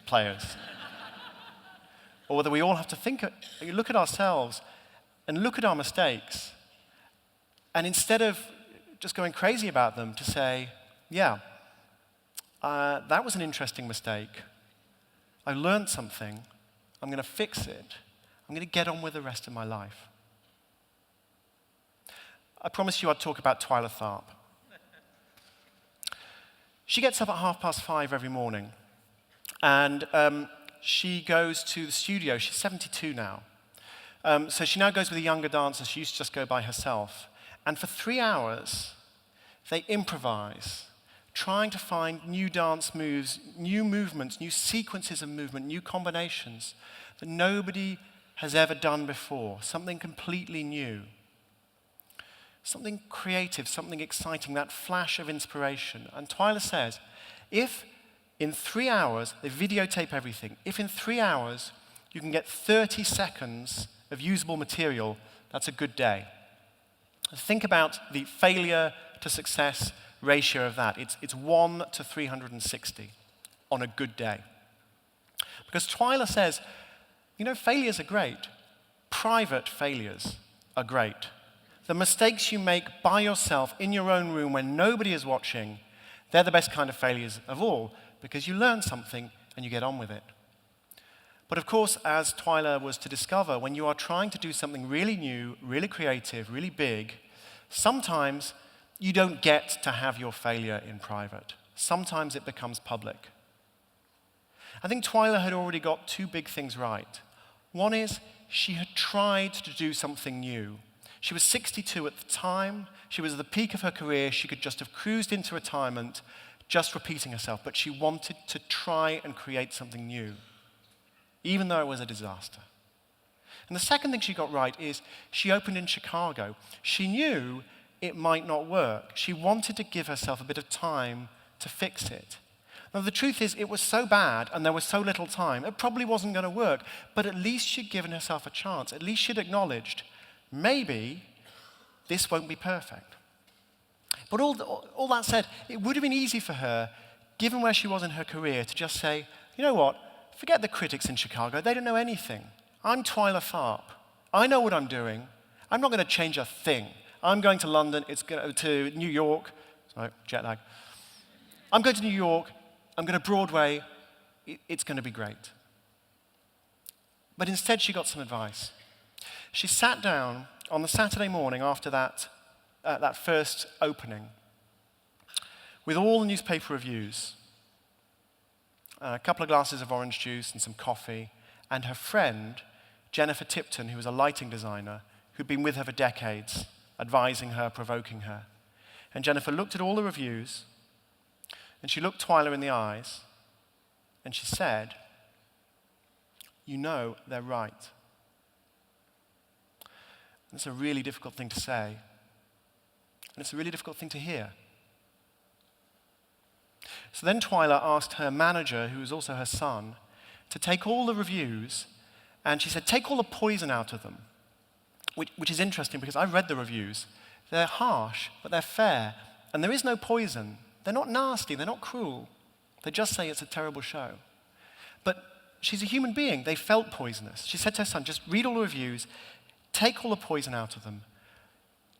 B: players. Or whether we all have to look at ourselves and look at our mistakes, and instead of just going crazy about them, to say, yeah, that was an interesting mistake. I learned something. I'm going to fix it. I'm going to get on with the rest of my life. I promised you I'd talk about Twyla Tharp. She gets up at 5:30 every morning, and she goes to the studio. She's 72 now. So she now goes with a younger dancer. She used to just go by herself. And for 3 hours, they improvise, trying to find new dance moves, new movements, new sequences of movement, new combinations that nobody has ever done before, something completely new, something creative, something exciting, that flash of inspiration. And Twyla says, if in 3 hours, they videotape everything, if in 3 hours you can get 30 seconds of usable material, that's a good day. Think about the failure to success ratio of that. It's 1 to 360 on a good day. Because Twyla says, failures are great. Private failures are great. The mistakes you make by yourself in your own room when nobody is watching, they're the best kind of failures of all, because you learn something and you get on with it. But of course, as Twyla was to discover, when you are trying to do something really new, really creative, really big, sometimes you don't get to have your failure in private. Sometimes it becomes public. I think Twyla had already got 2 big things right. One is she had tried to do something new. She was 62 at the time. She was at the peak of her career. She could just have cruised into retirement, just repeating herself. But she wanted to try and create something new, even though it was a disaster. And the second thing she got right is she opened in Chicago. She knew it might not work. She wanted to give herself a bit of time to fix it. Now, the truth is, it was so bad and there was so little time, it probably wasn't going to work. But at least she'd given herself a chance. At least she'd acknowledged, maybe this won't be perfect. But all that said, it would have been easy for her, given where she was in her career, to just say, you know what, forget the critics in Chicago. They don't know anything. I'm Twyla Tharp. I know what I'm doing. I'm not going to change a thing. I'm going to London. To New York. Sorry, jet lag. I'm going to New York. I'm going to Broadway. It's going to be great. But instead, she got some advice. She sat down on the Saturday morning after that first opening with all the newspaper reviews, a couple of glasses of orange juice and some coffee, and her friend, Jennifer Tipton, who was a lighting designer, who'd been with her for decades, advising her, provoking her. And Jennifer looked at all the reviews, and she looked Twyla in the eyes, and she said, "You know they're right." That's a really difficult thing to say, and it's a really difficult thing to hear. So then Twyla asked her manager, who was also her son, to take all the reviews, and she said, take all the poison out of them, which is interesting because I've read the reviews. They're harsh, but they're fair, and there is no poison. They're not nasty, they're not cruel. They just say it's a terrible show. But she's a human being. They felt poisonous. She said to her son, just read all the reviews, take all the poison out of them,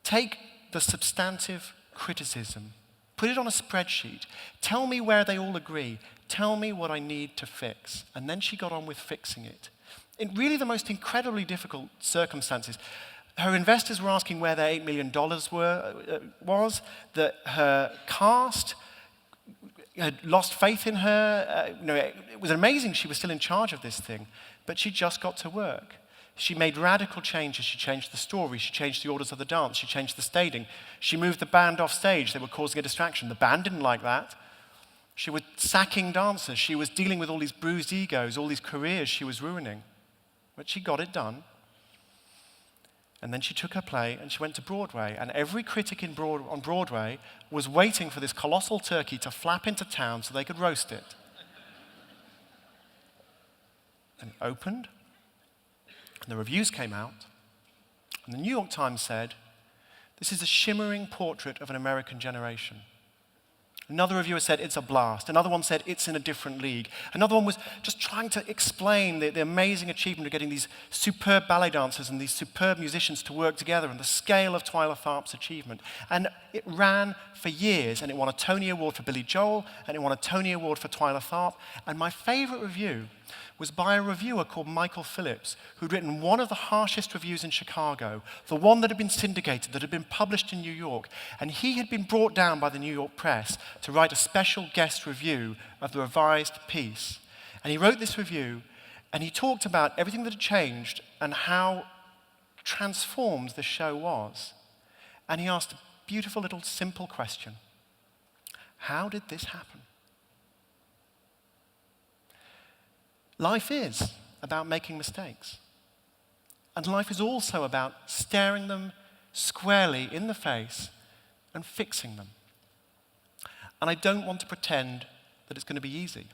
B: take the substantive criticism, put it on a spreadsheet, tell me where they all agree, tell me what I need to fix. And then she got on with fixing it. In really the most incredibly difficult circumstances. Her investors were asking where their $8 million was, that her cast had lost faith in her. It was amazing she was still in charge of this thing, but she just got to work. She made radical changes. She changed the story. She changed the orders of the dance. She changed the staging. She moved the band off stage. They were causing a distraction. The band didn't like that. She was sacking dancers. She was dealing with all these bruised egos, all these careers she was ruining. But she got it done. And then she took her play and she went to Broadway. And every critic on Broadway was waiting for this colossal turkey to flap into town so they could roast it. And it opened. And the reviews came out, and the New York Times said, this is a shimmering portrait of an American generation. Another reviewer said, it's a blast. Another one said, it's in a different league. Another one was just trying to explain the amazing achievement of getting these superb ballet dancers and these superb musicians to work together and the scale of Twyla Tharp's achievement. And it ran for years, and it won a Tony Award for Billy Joel, and it won a Tony Award for Twyla Tharp. And my favorite review was by a reviewer called Michael Phillips, who'd written one of the harshest reviews in Chicago, the one that had been syndicated, that had been published in New York. And he had been brought down by the New York press to write a special guest review of the revised piece. And he wrote this review, and he talked about everything that had changed and how transformed the show was. And he asked a beautiful little simple question. How did this happen? Life is about making mistakes. And life is also about staring them squarely in the face and fixing them. And I don't want to pretend that it's going to be easy.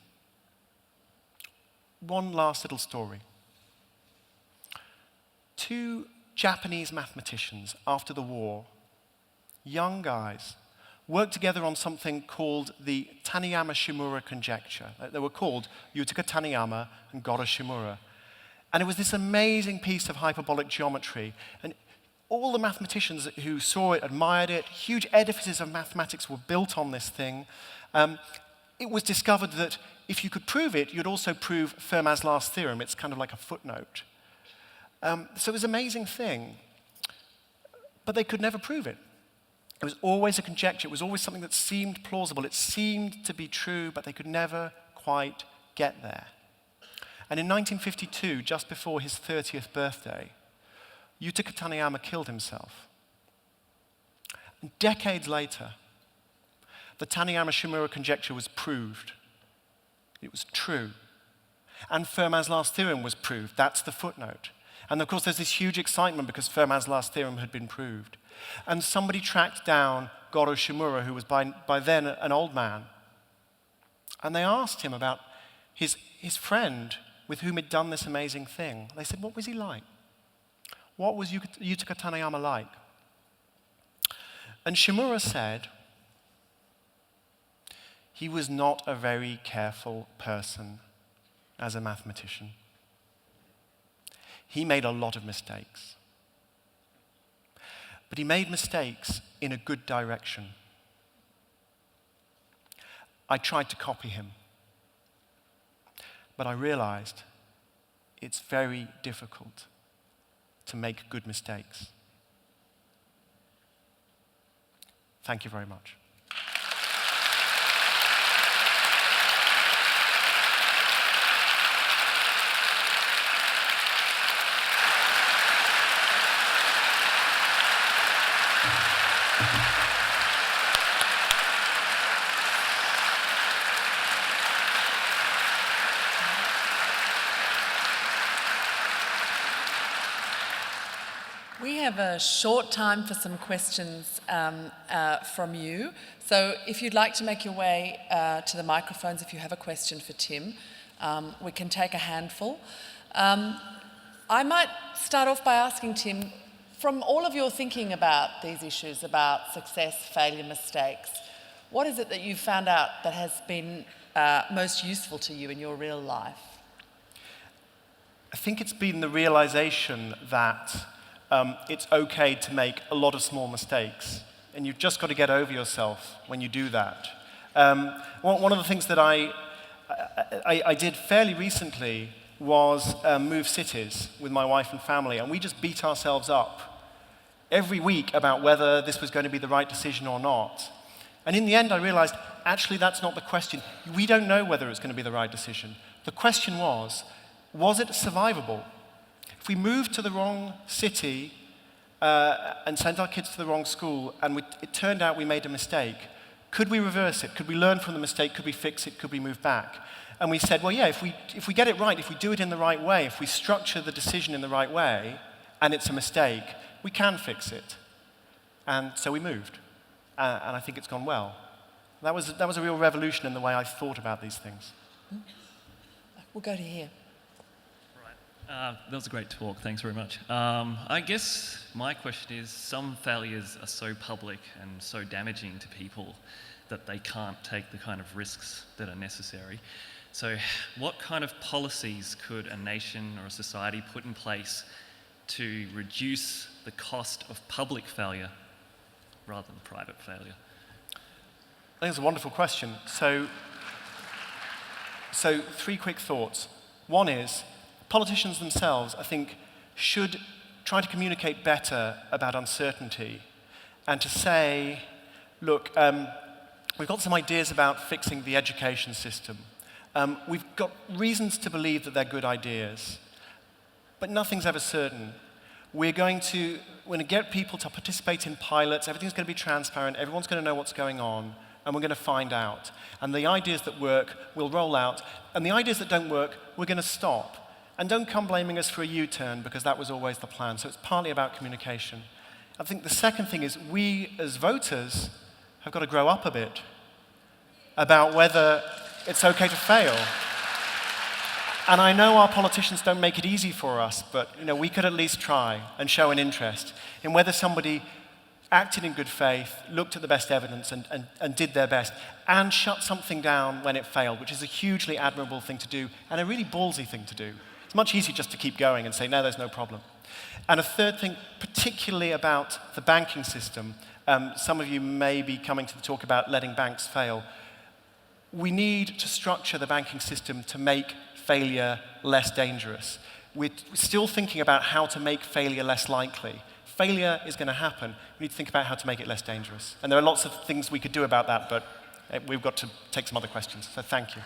B: One last little story. Two Japanese mathematicians after the war, young guys, worked together on something called the Taniyama-Shimura conjecture. They were called Yutaka Taniyama and Goro Shimura. And it was this amazing piece of hyperbolic geometry. And all the mathematicians who saw it admired it. Huge edifices of mathematics were built on this thing. It was discovered that if you could prove it, you'd also prove Fermat's last theorem. It's kind of like a footnote. So it was an amazing thing. But they could never prove it. It was always a conjecture. It was always something that seemed plausible. It seemed to be true, but they could never quite get there. And in 1952, just before his 30th birthday, Yutaka Taniyama killed himself. And decades later, the Taniyama-Shimura conjecture was proved. It was true. And Fermat's last theorem was proved. That's the footnote. And of course, there's this huge excitement because Fermat's last theorem had been proved. And somebody tracked down Goro Shimura, who was by then an old man. And they asked him about his friend with whom he'd done this amazing thing. They said, what was he like? What was Yutaka Taniyama like? And Shimura said, he was not a very careful person as a mathematician. He made a lot of mistakes. But he made mistakes in a good direction. I tried to copy him. But I realized it's very difficult to make good mistakes. Thank you very much.
A: We have a short time for some questions from you. So if you'd like to make your way to the microphones, if you have a question for Tim, we can take a handful. I might start off by asking Tim, from all of your thinking about these issues, about success, failure, mistakes, what is it that you've found out that has been most useful to you in your real life?
B: I think it's been the realization that it's okay to make a lot of small mistakes, and you've just got to get over yourself when you do that. One of the things that I did fairly recently was move cities with my wife and family, and we just beat ourselves up every week about whether this was going to be the right decision or not. And in the end, I realized, actually, that's not the question. We don't know whether it's going to be the right decision. The question was it survivable? If we moved to the wrong city and sent our kids to the wrong school, and it turned out we made a mistake, could we reverse it? Could we learn from the mistake? Could we fix it? Could we move back? And we said, well, yeah, if we get it right, if we do it in the right way, if we structure the decision in the right way, and it's a mistake, we can fix it. And so we moved. And I think it's gone well. That was a real revolution in the way I thought about these things.
A: We'll go to here.
D: That was a great talk, thanks very much. I guess my question is, some failures are so public and so damaging to people that they can't take the kind of risks that are necessary. So what kind of policies could a nation or a society put in place to reduce the cost of public failure rather than private failure?
B: I think it's a wonderful question. So 3 quick thoughts. One is, politicians themselves, I think, should try to communicate better about uncertainty and to say, look, we've got some ideas about fixing the education system. We've got reasons to believe that they're good ideas, but nothing's ever certain. We're going to get people to participate in pilots, everything's going to be transparent, everyone's going to know what's going on, and we're going to find out. And the ideas that work, we'll roll out, and the ideas that don't work, we're going to stop. And don't come blaming us for a U-turn, because that was always the plan. So it's partly about communication. I think the second thing is we, as voters, have got to grow up a bit about whether it's okay to fail. And I know our politicians don't make it easy for us, but we could at least try and show an interest in whether somebody acted in good faith, looked at the best evidence and did their best, and shut something down when it failed, which is a hugely admirable thing to do and a really ballsy thing to do. It's much easier just to keep going and say, no, there's no problem. And a third thing, particularly about the banking system, some of you may be coming to the talk about letting banks fail. We need to structure the banking system to make failure less dangerous. We're still thinking about how to make failure less likely. Failure is going to happen. We need to think about how to make it less dangerous. And there are lots of things we could do about that, but we've got to take some other questions. So thank you.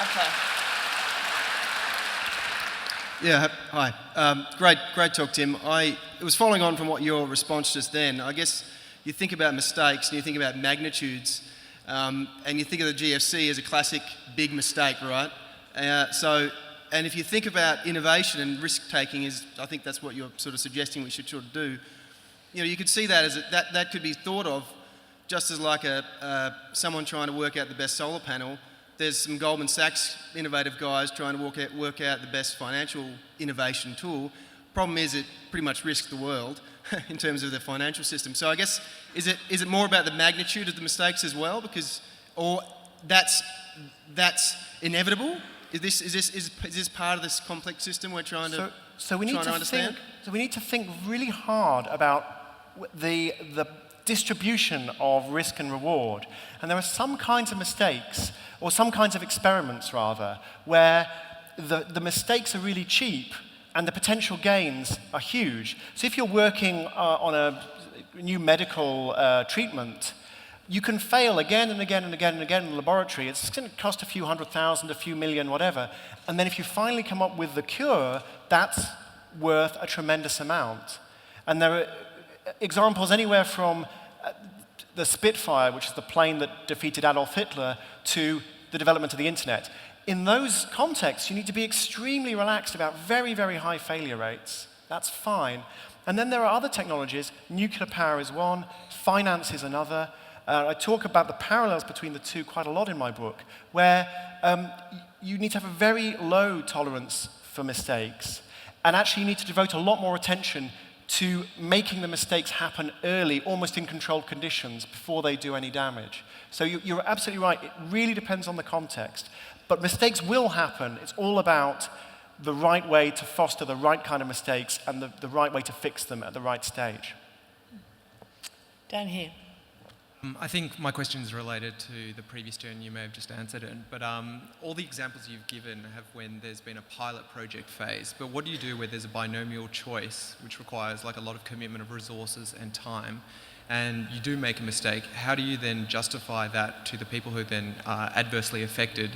A: Okay.
E: Yeah, hi. Great talk, Tim. It was following on from what your response just then. I guess you think about mistakes and you think about magnitudes, and you think of the GFC as a classic big mistake, right? And if you think about innovation and risk-taking, I think that's what you're sort of suggesting we should sort of do. You could see that as that could be thought of just as like someone trying to work out the best solar panel. There's some Goldman Sachs innovative guys trying to work out the best financial innovation tool. Problem is, it pretty much risks the world in terms of the financial system. So I guess, is it more about the magnitude of the mistakes as well? Or that's inevitable? Is this part of this complex system we're trying to understand?
B: So we need to think really hard about the distribution of risk and reward. And there are some kinds of mistakes, or some kinds of experiments rather, where the mistakes are really cheap and the potential gains are huge. So if you're working on a new medical treatment, you can fail again and again and again and again in the laboratory. It's going to cost a few $100,000, a few million, whatever. And then if you finally come up with the cure, that's worth a tremendous amount. And there are examples anywhere from the Spitfire, which is the plane that defeated Adolf Hitler, to the development of the internet. In those contexts, you need to be extremely relaxed about very, very high failure rates. That's fine. And then there are other technologies. Nuclear power is one. Finance is another. I talk about the parallels between the two quite a lot in my book, where you need to have a very low tolerance for mistakes. And actually, you need to devote a lot more attention to making the mistakes happen early, almost in controlled conditions, before they do any damage. So you're absolutely right. It really depends on the context. But mistakes will happen. It's all about the right way to foster the right kind of mistakes and the right way to fix them at the right stage.
A: Down here.
F: I think my question is related to the previous turn. You may have just answered it, but all the examples you've given have when there's been a pilot project phase. But what do you do where there's a binomial choice, which requires like a lot of commitment of resources and time, and you do make a mistake? How do you then justify that to the people who then are adversely affected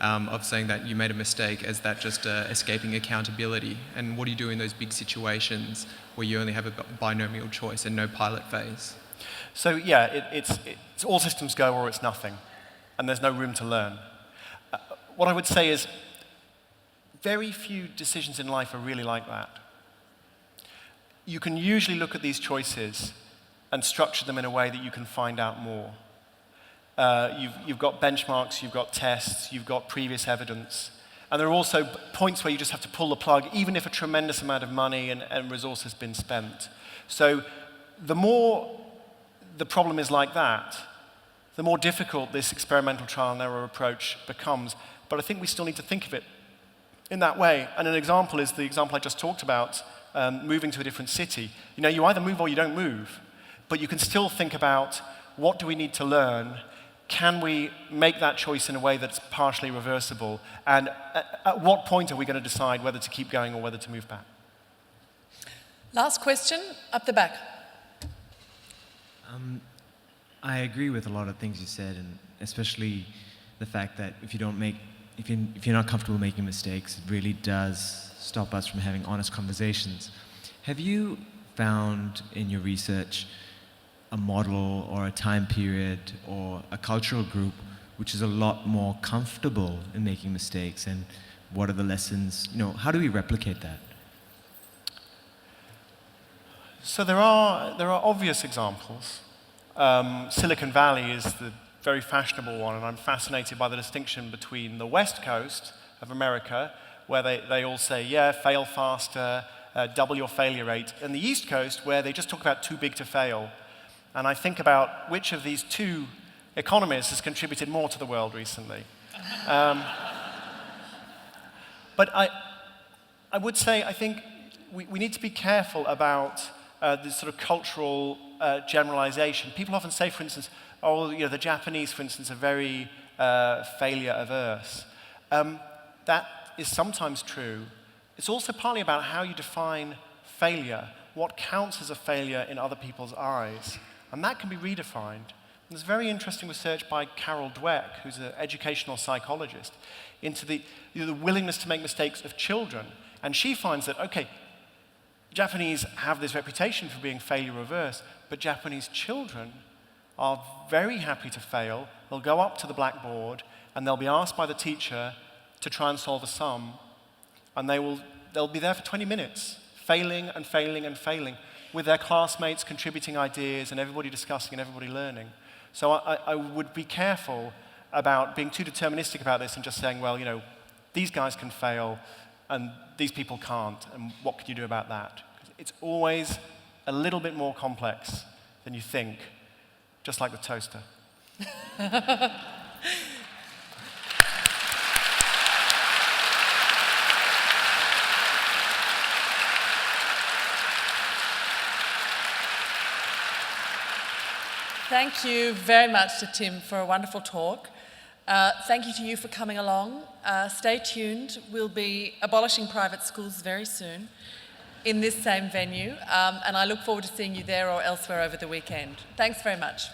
F: of saying that you made a mistake as that just escaping accountability? And what do you do in those big situations where you only have a binomial choice and no pilot phase?
B: So yeah, it's all systems go or it's nothing, and there's no room to learn. What I would say is very few decisions in life are really like that. You can usually look at these choices and structure them in a way that you can find out more. You've got benchmarks, you've got tests, you've got previous evidence, and there are also points where you just have to pull the plug, even if a tremendous amount of money and resource has been spent. So the more the problem is like that, the more difficult this experimental trial and error approach becomes. But I think we still need to think of it in that way. And an example is the example I just talked about, moving to a different city. You either move or you don't move, but you can still think about what do we need to learn? Can we make that choice in a way that's partially reversible? And at what point are we going to decide whether to keep going or whether to move back?
A: Last question, up the back.
G: I agree with a lot of things you said, and especially the fact that if you're not comfortable making mistakes, it really does stop us from having honest conversations. Have you found in your research a model or a time period or a cultural group which is a lot more comfortable in making mistakes and What are the lessons? How do we replicate that?
B: So there are obvious examples. Silicon Valley is the very fashionable one, and I'm fascinated by the distinction between the West Coast of America, where they all say, yeah, fail faster, double your failure rate, and the East Coast, where they just talk about too big to fail. And I think about which of these two economists has contributed more to the world recently. But I would say, I think we need to be careful about this sort of cultural generalization. People often say, for instance, the Japanese, for instance, are very failure averse. That is sometimes true. It's also partly about how you define failure, what counts as a failure in other people's eyes. And that can be redefined. There's very interesting research by Carol Dweck, who's an educational psychologist, into the willingness to make mistakes of children. And she finds that, okay, Japanese have this reputation for being failure averse, but Japanese children are very happy to fail. They'll go up to the blackboard and they'll be asked by the teacher to try and solve a sum, and they'll be there for 20 minutes, failing and failing and failing, with their classmates contributing ideas and everybody discussing and everybody learning. So I would be careful about being too deterministic about this and just saying, well, these guys can fail and these people can't, and what can you do about that? It's always a little bit more complex than you think, just like the toaster.
A: Thank you very much to Tim for a wonderful talk. Thank you to you for coming along. Stay tuned. We'll be abolishing private schools very soon in this same venue, and I look forward to seeing you there or elsewhere over the weekend. Thanks very much.